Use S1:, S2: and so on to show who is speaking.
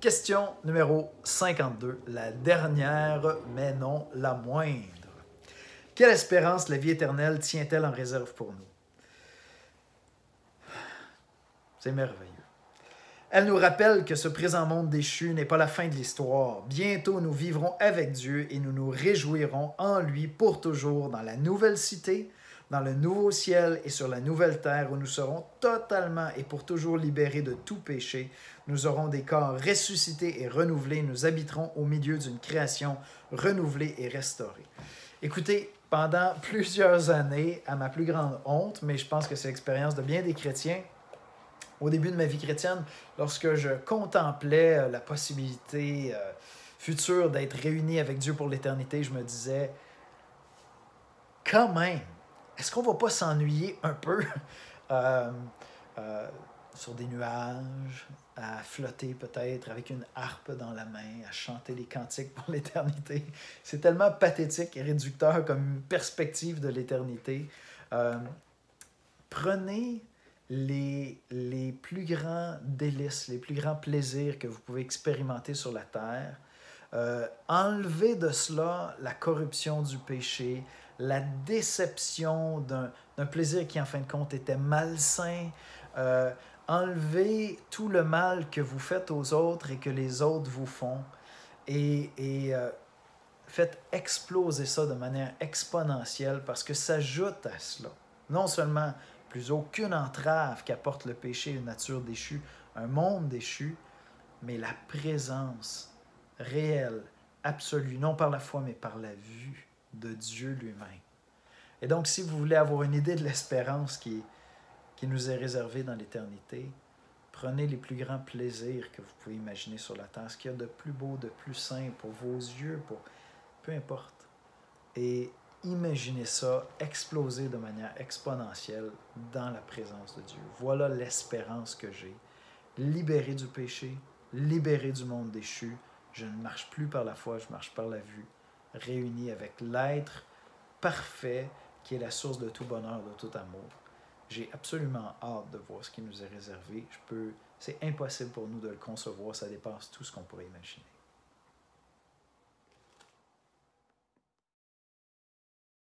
S1: Question numéro 52, la dernière, mais non la moindre. Quelle espérance la vie éternelle tient-elle en réserve pour nous? C'est merveilleux. Elle nous rappelle que ce présent monde déchu n'est pas la fin de l'histoire. Bientôt, nous vivrons avec Dieu et nous nous réjouirons en lui pour toujours dans la nouvelle cité, dans le nouveau ciel et sur la nouvelle terre où nous serons totalement et pour toujours libérés de tout péché. Nous aurons des corps ressuscités et renouvelés. Nous habiterons au milieu d'une création renouvelée et restaurée. Écoutez, pendant plusieurs années, à ma plus grande honte, mais je pense que c'est l'expérience de bien des chrétiens, au début de ma vie chrétienne, lorsque je contemplais la possibilité future d'être réuni avec Dieu pour l'éternité, je me disais, quand même, est-ce qu'on ne va pas s'ennuyer un peu sur des nuages, à flotter peut-être avec une harpe dans la main, à chanter les cantiques pour l'éternité? C'est tellement pathétique et réducteur comme perspective de l'éternité. Prenez les plus grands délices, les plus grands plaisirs que vous pouvez expérimenter sur la terre. Enlevez de cela la corruption du péché, la déception d'un plaisir qui, en fin de compte, était malsain. Enlevez tout le mal que vous faites aux autres et que les autres vous font. Et faites exploser ça de manière exponentielle parce que ça ajoute à cela. Non seulement plus aucune entrave qu'apporte le péché, une nature déchue, un monde déchu, mais la présence réelle, absolue, non par la foi, mais par la vue de Dieu lui-même. Et donc, si vous voulez avoir une idée de l'espérance qui nous est réservée dans l'éternité, prenez les plus grands plaisirs que vous pouvez imaginer sur la terre, ce qu'il y a de plus beau, de plus sain pour vos yeux, peu importe. Et imaginez ça exploser de manière exponentielle dans la présence de Dieu. Voilà l'espérance que j'ai. Libéré du péché, libéré du monde déchu. Je ne marche plus par la foi, je marche par la vue. Réuni avec l'être parfait qui est la source de tout bonheur, de tout amour. J'ai absolument hâte de voir ce qui nous est réservé. C'est impossible pour nous de le concevoir, ça dépasse tout ce qu'on pourrait imaginer.